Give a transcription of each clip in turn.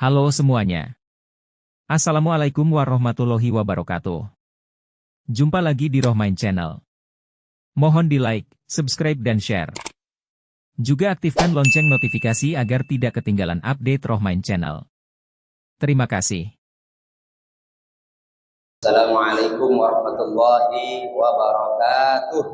Halo semuanya. Assalamualaikum warahmatullahi wabarakatuh. Jumpa lagi di Rohmain Channel. Mohon di like, subscribe dan share. Juga aktifkan lonceng notifikasi agar tidak ketinggalan update Rohmain Channel. Terima kasih. Assalamualaikum warahmatullahi wabarakatuh.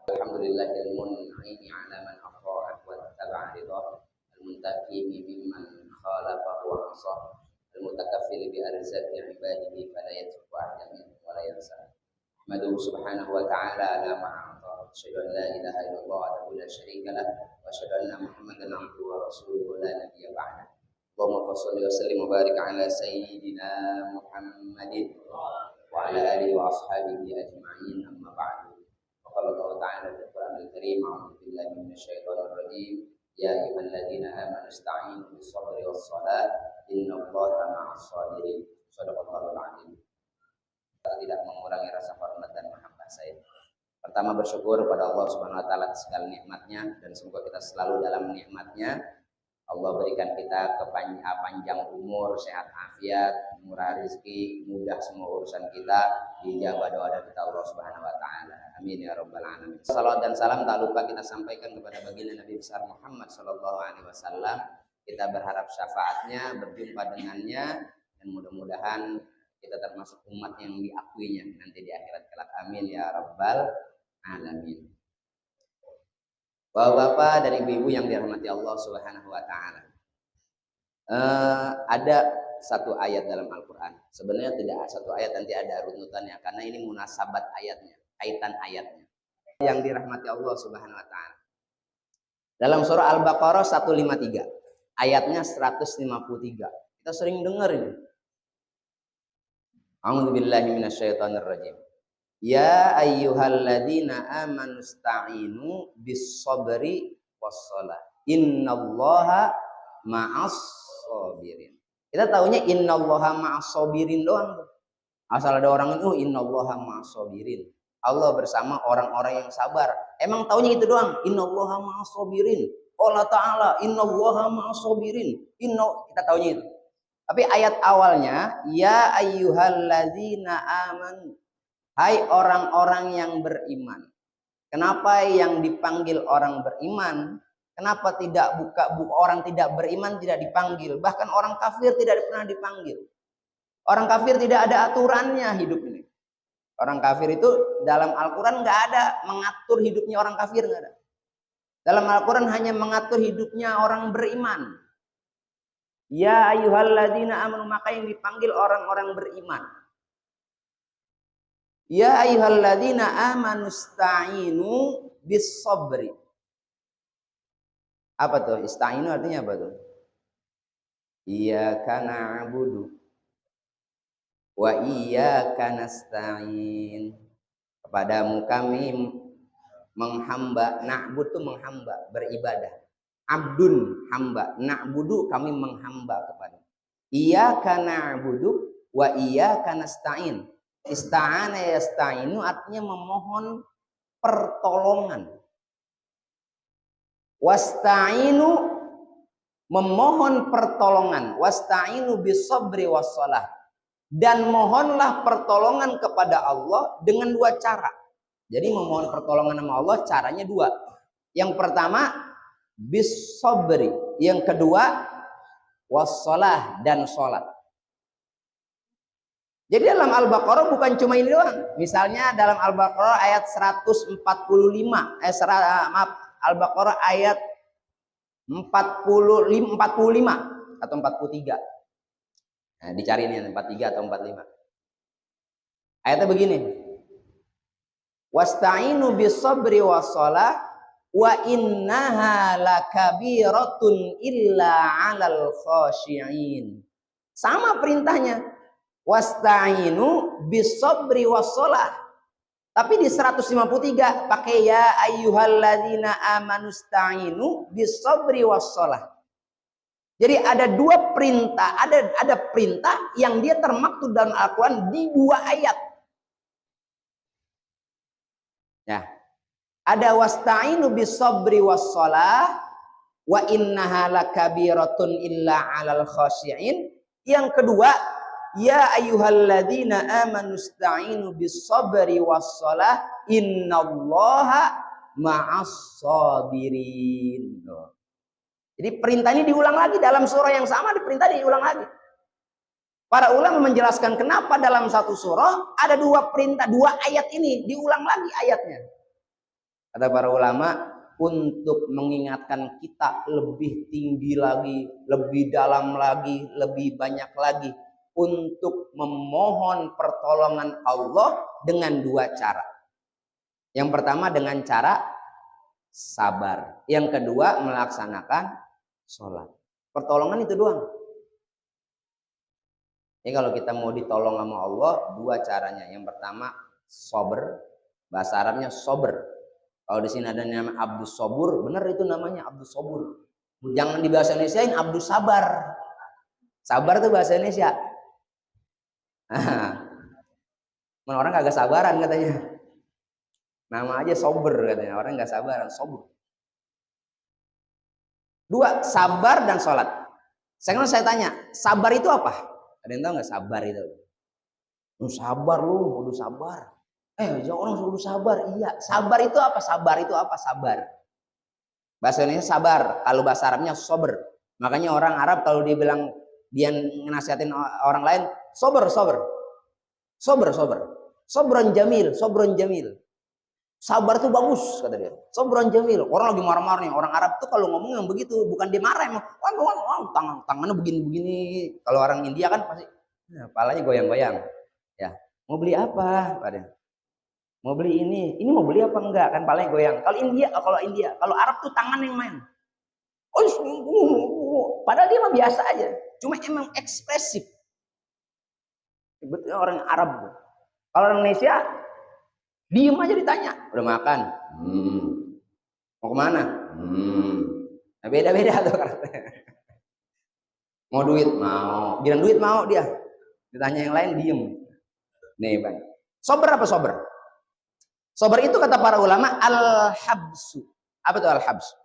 Alhamdulillahil mun'imi 'ala man ata'ah wa taba'a ridah, al-muntaqimi mimman khalafahu wa 'asah, al-mutakaffil bi arzaqi 'ibadihi fala yatruku 'ahdan wa la yansa. Ahmaduhu subhanahu wa ta'ala ala ma 'ata. Asyhadu an la ilaha illallah wahdahu la syarika lah wa asyhadu anna Muhammadan 'abduhu wa rasuluhu la nabiyya ba'dah. Allahumma shalli wa sallim wa barik ala sayyidina Muhammadin wa ala alihi wa ashabihi ajma'in, amma ba'du. Qala Allah ta'ala fil Qur'anil Karim, a'udzu billahi minasyaitonir rajim, ya ayyuhalladzina amanu ista'inu bis sabri was salat innallaha ma'as sabirin. Shadaqallahul 'azim. Tidak mengurangi rasa hormat dan mahabbah saya. Pertama, bersyukur kepada Allah Subhanahu wa taala atas segala nikmatnya, dan semoga kita selalu dalam nikmatnya. Allah berikan kita panjang umur, sehat afiat, murah rezeki, mudah semua urusan kita, dijabah doa dari kita Allah Subhanahu wa taala. Amin ya rabbal alamin. Salawat dan salam tak lupa kita sampaikan kepada baginda Nabi besar Muhammad sallallahu alaihi wasallam. Kita berharap syafaatnya, berjumpa dengannya, dan mudah-mudahan kita termasuk umat yang diakuinya nanti di akhirat kelak. Amin ya rabbal alamin. Bapak-bapak dan ibu-ibu yang dirahmati Allah Subhanahu wa taala. Ada satu ayat dalam Al-Qur'an. Sebenarnya tidak satu ayat, nanti ada runutannya karena ini munasabat ayatnya, kaitan ayatnya. Yang dirahmati Allah Subhanahu wa taala. Dalam surah Al-Baqarah 153, ayatnya 153. Kita sering dengar ini. A'udzubillahi minasyaitonirrajim. Ya ayyuhalladzina amanu ista'inu bis sabri was shalah innallaha ma'as sabirin. Kita taunya innallaha ma'as sabirin doang tuh. Asal ada orang itu innallaha ma'as sabirin. Allah bersama orang-orang yang sabar. Emang taunya itu doang, innallaha ma'as sabirin. Allah Ta'ala innallaha ma'as sabirin. Kita taunya itu. Tapi ayat awalnya ya ayyuhalladzina amanu, hai orang-orang yang beriman. Kenapa yang dipanggil orang beriman? Kenapa tidak orang tidak beriman tidak dipanggil? Bahkan orang kafir tidak pernah dipanggil. Orang kafir tidak ada aturannya hidup ini. Orang kafir itu dalam Al-Quran nggak ada mengatur hidupnya orang kafir, nggak ada. Dalam Al-Quran hanya mengatur hidupnya orang beriman. Ya ayyuhalladzina amanu, maka yang dipanggil orang-orang beriman. Ya ayyuhalladzina amanu ista'inu bis sabri. Apa tuh? Ista'inu artinya apa tuh? Iyyaka na'budu wa iyyaka nasta'in. Kepadamu kami menghamba. Na'bud itu menghamba, beribadah. Abdun, hamba. Na'budu, kami menghamba kepada. Iyyaka na'budu wa iyyaka nasta'in. Ista'ana yasta'inu artinya memohon pertolongan. Wasta'inu, memohon pertolongan. Wasta'inu bisabri wassalah. Dan mohonlah pertolongan kepada Allah dengan dua cara. Jadi memohon pertolongan sama Allah caranya dua. Yang pertama bisabri, yang kedua wassalah, dan sholat. Jadi dalam Al-Baqarah bukan cuma ini doang. Misalnya dalam Al-Baqarah ayat 145, Al-Baqarah ayat 45 atau 43. Nah, dicari ini 43 atau 45. Ayatnya begini. Wasta'inu bis-sabri was-shalah wa innaha lakabiratun illa 'alal khashi'in. Sama perintahnya. Wasta'inu bis-sabri was-shalah. Tapi di 153 pakai ya ayyuhalladzina amanu ista'inu bis-sabri was-shalah. Jadi ada dua perintah, ada perintah yang dia termaktub dalam Al-Qur'an di dua ayat. Ya. Ada wasta'inu bis-sabri was-shalah, Wa innaha lakabiratun illa 'alal khashi'in. Yang kedua, ya ayyuhalladzina amanu ista'inu bis sabri was shalah innallaha ma'as sabirin. Jadi perintah ini diulang lagi dalam surah yang sama, perintah diulang lagi. Para ulama menjelaskan kenapa dalam satu surah ada dua perintah, dua ayat ini diulang lagi ayatnya. Kata para ulama, untuk mengingatkan kita lebih tinggi lagi, lebih dalam lagi, lebih banyak lagi, untuk memohon pertolongan Allah dengan dua cara. Yang pertama dengan cara sabar, yang kedua melaksanakan sholat. Pertolongan itu doang. Jadi kalau kita mau ditolong sama Allah, dua caranya. Yang pertama sober, bahasa Arabnya sober. Kalau di sini ada nama Abdus Sobur, benar itu namanya Abdus Sobur. Jangan di bahasa Indonesiain Abdus Sabar. Sabar itu bahasa Indonesia. Orang kagak sabaran katanya. Nama aja sober katanya, orang nggak sabaran, sober. Dua, sabar dan sholat. Sekarang saya tanya, sabar itu apa? Ada yang tahu nggak sabar itu? Lu sabar lu, udah sabar. Orang suruh sabar. Iya, sabar itu apa? Sabar itu apa? Sabar. Bahasa Indonesia sabar, kalau bahasa Arabnya sober. Makanya orang Arab kalau dia bilang dia nasihatin orang lain, sober, sober. Sober, sober. Sobron jamil, sobron jamil. Sabar itu bagus kata dia. Sobron jamil. Orang lagi marah-marah nih. Orang Arab tuh kalau ngomong yang begitu, bukan dia marah emang. Tangannya begini-begini. Kalau orang India kan pasti kepalanya goyang-goyang. Ya, mau beli apa? Mau beli ini mau beli apa enggak? Kan palanya goyang. Kalau India, kalau Arab tuh tangan yang main. Padahal dia mah biasa aja. Cuma emang ekspresif. Sebetulnya orang Arab. Kalau orang Indonesia diem aja ditanya, udah makan? Mau kemana? Nah, beda-beda tuh karakternya. Mau duit? Mau. Bilang duit mau dia. Ditanya yang lain diem. Nih bang. Sober apa sober? Sober itu kata para ulama al-habsu. Apa itu al-habsu?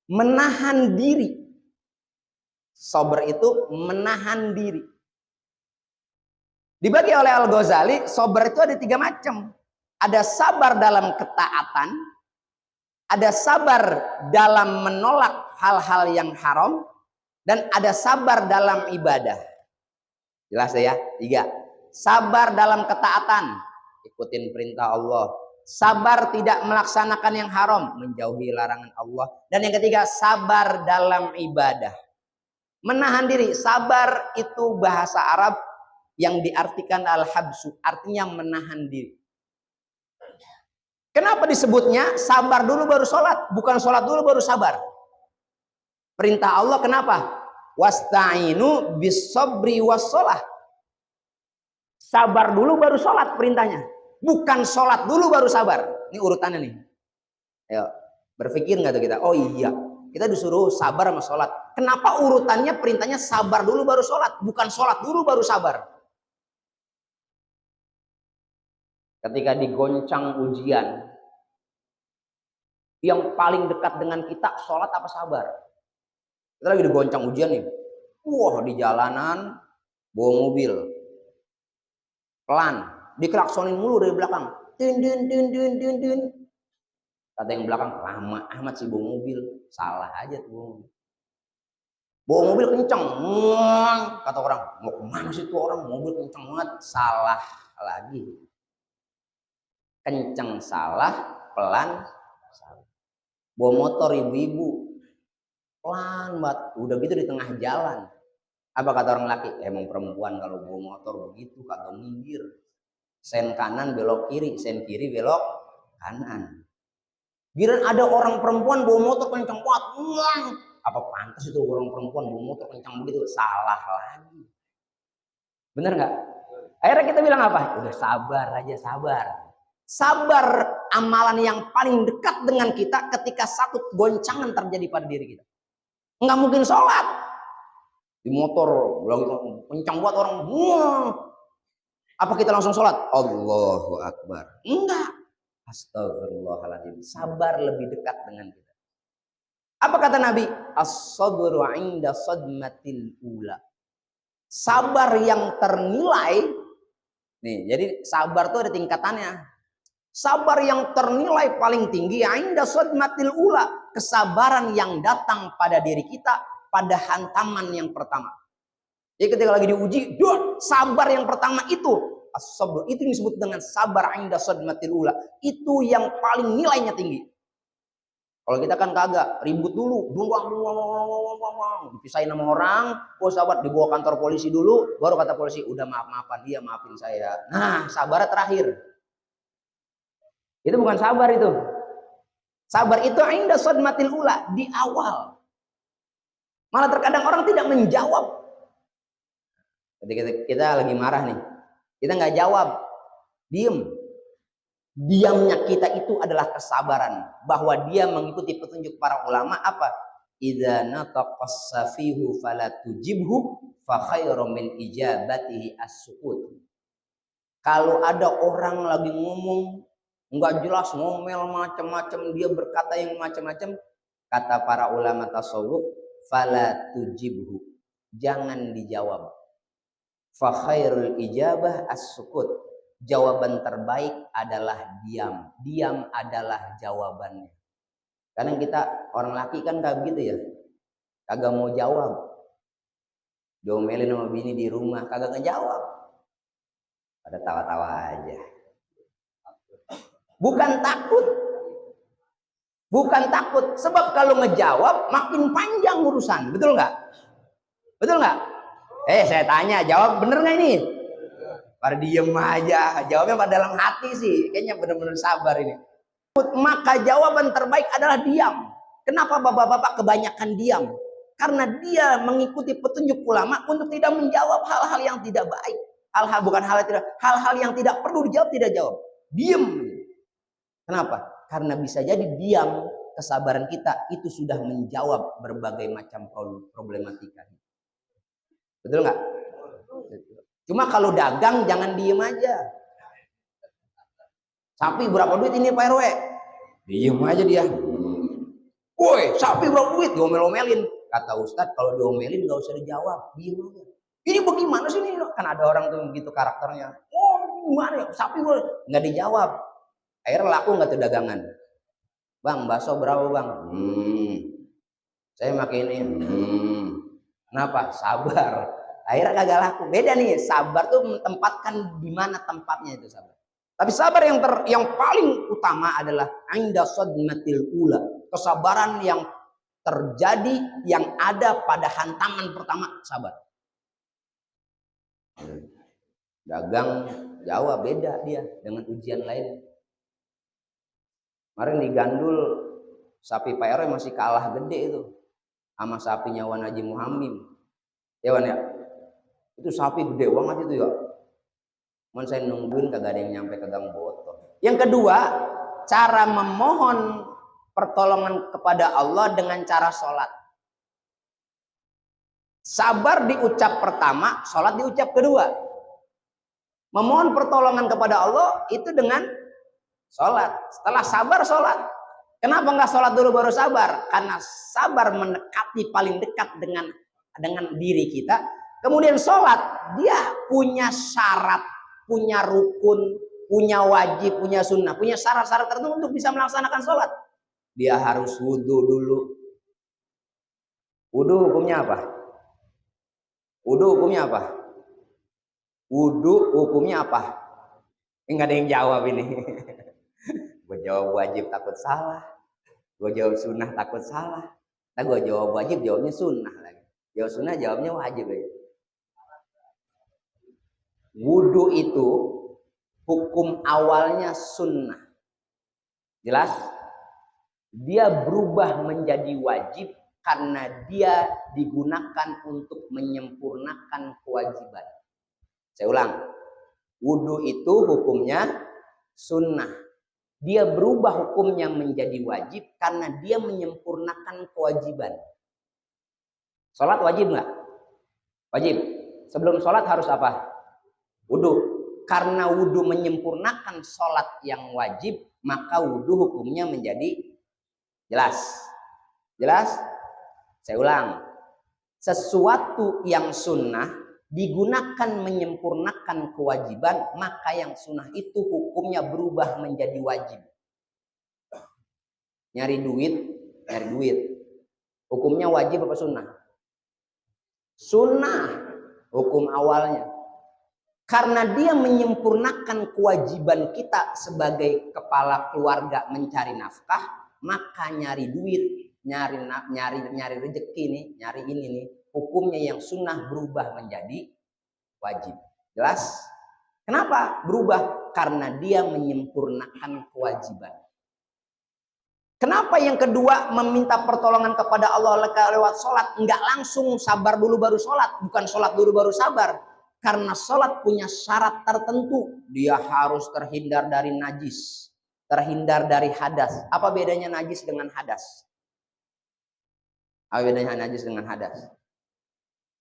Menahan diri. Sober itu menahan diri. Dibagi oleh Al-Ghazali, sober itu ada 3 macam. Ada sabar dalam ketaatan, ada sabar dalam menolak hal-hal yang haram, dan ada sabar dalam ibadah. Jelas ya? 3. Sabar dalam ketaatan, ikutin perintah Allah. Sabar tidak melaksanakan yang haram, menjauhi larangan Allah. Dan yang ketiga, sabar dalam ibadah. Menahan diri. Sabar itu bahasa Arab yang diartikan al-habsu, artinya menahan diri. Kenapa disebutnya sabar dulu baru sholat, bukan sholat dulu baru sabar? Perintah Allah kenapa? Wasta'inu bis sabri was shalah. Sabar dulu baru sholat perintahnya, bukan sholat dulu baru sabar. Ini urutannya nih. Ayo, berpikir nggak tuh kita? Oh iya, kita disuruh sabar sama sholat. Kenapa urutannya perintahnya sabar dulu baru sholat, bukan sholat dulu baru sabar? Ketika digoncang ujian, yang paling dekat dengan kita sholat apa sabar? Kita lagi digoncang ujian nih. Wah, di jalanan bawa mobil pelan, diklaksonin mulu dari belakang. Din din din din din din. Kata yang belakang, lama amat sih bawa mobil. Salah aja tuh. Bawa mobil kenceng. Kata orang, mau kemana sih tuh orang? Mobil kenceng banget. Salah lagi. Kenceng salah, pelan salah. Bawa motor ibu-ibu, pelan banget. Udah gitu di tengah jalan. Apa kata orang laki? Emang perempuan kalau bawa motor begitu kagak minggir. Sen kanan belok kiri, sen kiri belok kanan. Giliran ada orang perempuan bawa motor kenceng banget. Apa pantas itu orang perempuan bawa motor kenceng begitu? Salah lagi. Bener nggak? Akhirnya kita bilang apa? Udah sabar aja, sabar. Sabar amalan yang paling dekat dengan kita ketika satu goncangan terjadi pada diri kita. Nggak mungkin sholat di motor lagi kencang buat orang. Apa kita langsung sholat? Allahu Akbar. Enggak. Astagfirullahaladzim. Sabar lebih dekat dengan kita. Apa kata Nabi? As-sabru 'inda sadmatil ula. Sabar yang ternilai nih, jadi sabar tuh ada tingkatannya. Sabar yang ternilai paling tinggi 'inda sadmatil ula, kesabaran yang datang pada diri kita pada hantaman yang pertama. Jadi ketika lagi diuji, sabar yang pertama itu as-sabr, itu disebut dengan sabar 'inda sadmatil ula. Itu yang paling nilainya tinggi. Kalau kita kan kagak, ribut dulu, dipisahin sama orang, sahabat dibawa kantor polisi dulu, baru kata polisi, udah maaf-maafan, dia maafin saya. Nah, sabarnya terakhir. Itu bukan sabar itu. Sabar itu 'inda sadmatil ula, di awal. Malah terkadang orang tidak menjawab. Ketika kita lagi marah nih, kita nggak jawab, diem. Diamnya kita itu adalah kesabaran, bahwa dia mengikuti petunjuk para ulama apa? Idza nataqas safihu fala tujibhu fa khairum min ijabatihi as-sukut. Kalau ada orang lagi ngomong nggak jelas, ngomel macam-macam, dia berkata yang macam-macam, kata para ulama tasawuf, fala tujibhu, jangan dijawab. Fa khairul ijabah as-sukut. Jawaban terbaik adalah diam. Diam adalah jawabannya. Kadang kita orang laki kan kayak begitu ya, kagak mau jawab. Diomelin sama bini di rumah, kagak ngejawab. Pada tawa-tawa aja. Bukan takut. Bukan takut. Sebab kalau ngejawab makin panjang urusan. Betul nggak? Betul nggak? Saya tanya, jawab bener nggak ini? Pada diem aja, jawabnya pada dalam hati sih, kayaknya benar-benar sabar ini. Maka jawaban terbaik adalah diam. Kenapa bapak-bapak kebanyakan diam? Karena dia mengikuti petunjuk ulama untuk tidak menjawab hal-hal yang tidak baik. Hal-hal yang tidak perlu dijawab, tidak jawab. Diam. Kenapa? Karena bisa jadi diam, kesabaran kita itu sudah menjawab berbagai macam problematika. Betul nggak? Cuma kalau dagang jangan diem aja. Sapi berapa duit ini Pak RW? Diem aja dia. Woi, sapi berapa duit? Diomel-omelin. Kata Ustadz, kalau diomelin nggak usah dijawab, diem aja. Ini bagaimana sih ini? Kan ada orang tuh begitu karakternya. Oh, gimana ya? Sapi nggak dijawab. Akhirnya laku nggak tuh dagangan? Bang, bakso berapa bang? Saya pakai ini. Kenapa? Sabar. Akhirnya kagak laku. Beda nih, sabar tuh menempatkan di mana tempatnya itu sabar. Tapi sabar yang paling utama adalah 'inda sadmatil ula, kesabaran yang terjadi yang ada pada hantaman pertama, sabar. Dagang Jawa beda dia dengan ujian lain. Kemarin di Gandul sapi Pak RW masih kalah gede itu sama sapinya Wan Haji Muhammim. Ya Wan ya? Itu sapi gede banget itu ya. Cuman saya nungguin kagak ada yang nyampe ke Gang Boto. Yang kedua, cara memohon pertolongan kepada Allah dengan cara sholat. Sabar diucap pertama, sholat diucap kedua. Memohon pertolongan kepada Allah itu dengan sholat. Setelah sabar, sholat. Kenapa nggak sholat dulu baru sabar? Karena sabar mendekati paling dekat dengan diri kita. Kemudian sholat, dia punya syarat, punya rukun, punya wajib, punya sunnah, punya syarat-syarat tertentu untuk bisa melaksanakan sholat. Dia harus wudhu dulu. Wudhu hukumnya apa? Wudhu hukumnya apa? Wudhu hukumnya apa? Enggak ada yang jawab ini. Gue jawab wajib takut salah. Gue jawab sunnah takut salah. Nah gue jawab wajib jawabnya sunnah lagi. Jawab sunnah jawabnya wajib lagi. Wudhu itu hukum awalnya sunnah. Jelas? Dia berubah menjadi wajib karena dia digunakan untuk menyempurnakan kewajiban. Saya ulang. Wudhu itu hukumnya sunnah. Dia berubah hukumnya menjadi wajib karena dia menyempurnakan kewajiban. Sholat wajib nggak? Wajib. Sebelum sholat harus apa? Wudhu. Karena wudhu menyempurnakan sholat yang wajib, maka wudhu hukumnya menjadi jelas. Jelas? Saya ulang. Sesuatu yang sunnah digunakan menyempurnakan kewajiban, maka yang sunnah itu hukumnya berubah menjadi wajib. Nyari duit. Hukumnya wajib apa sunnah? Sunnah hukum awalnya. Karena dia menyempurnakan kewajiban kita sebagai kepala keluarga mencari nafkah, maka nyari duit, nyari rezeki nih, nyari ini nih, hukumnya yang sunnah berubah menjadi wajib. Jelas? Kenapa berubah? Karena dia menyempurnakan kewajiban. Kenapa yang kedua meminta pertolongan kepada Allah lewat sholat? Enggak langsung sabar dulu baru sholat. Bukan sholat dulu baru sabar. Karena sholat punya syarat tertentu. Dia harus terhindar dari najis. Terhindar dari hadas. Apa bedanya najis dengan hadas? Apa bedanya najis dengan hadas?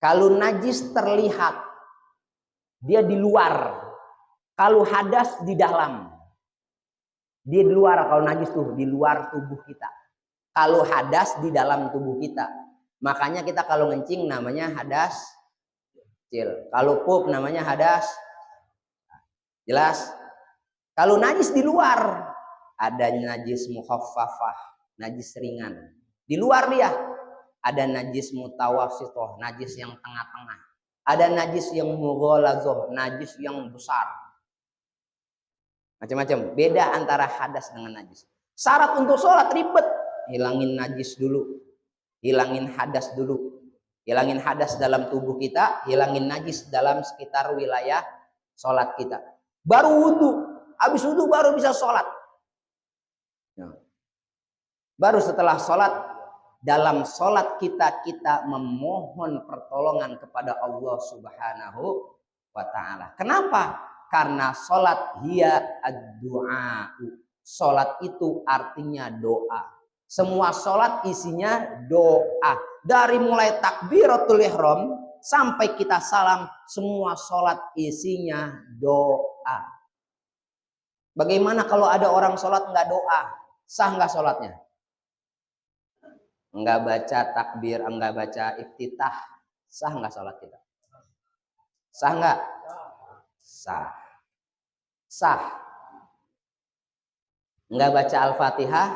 Kalau najis terlihat, dia di luar. Kalau hadas di dalam. Dia di luar, kalau najis tuh di luar tubuh kita. Kalau hadas di dalam tubuh kita. Makanya kita kalau ngencing namanya hadas kecil. Kalau pup namanya hadas. Jelas? Kalau najis di luar, ada najis mukhaffafah, najis ringan. Di luar dia ada najis mutawassithah, najis yang tengah-tengah. Ada najis yang mughalazah, najis yang besar. Macam-macam. Beda antara hadas dengan najis. Syarat untuk sholat ribet. Hilangin najis dulu. Hilangin hadas dulu. Hilangin hadas dalam tubuh kita. Hilangin najis dalam sekitar wilayah sholat kita. Baru wudhu. Habis wudhu baru bisa sholat. Baru setelah sholat. Dalam sholat kita memohon pertolongan kepada Allah Subhanahu wa ta'ala. Kenapa? Karena sholat hiya ad-du'a. Sholat itu artinya doa. Semua sholat isinya doa. Dari mulai takbiratul ihram sampai kita salam, semua sholat isinya doa. Bagaimana kalau ada orang sholat nggak doa? Sah nggak sholatnya? Nggak baca takbir, nggak baca iftitah. Sah nggak sholat kita? Sah nggak? Sah. Sah. Enggak baca Al-Fatihah?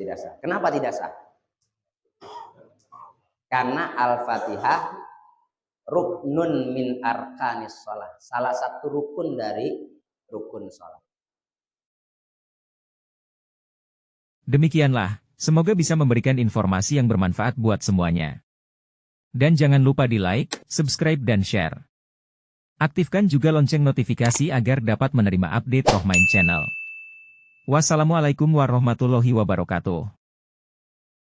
Tidak sah. Kenapa tidak sah? Karena Al-Fatihah ruknun min arkanis sholat. Salah satu rukun dari rukun sholat. Demikianlah, semoga bisa memberikan informasi yang bermanfaat buat semuanya. Dan jangan lupa di like, subscribe, dan share. Aktifkan juga lonceng notifikasi agar dapat menerima update Rohmain Channel. Wassalamualaikum warahmatullahi wabarakatuh.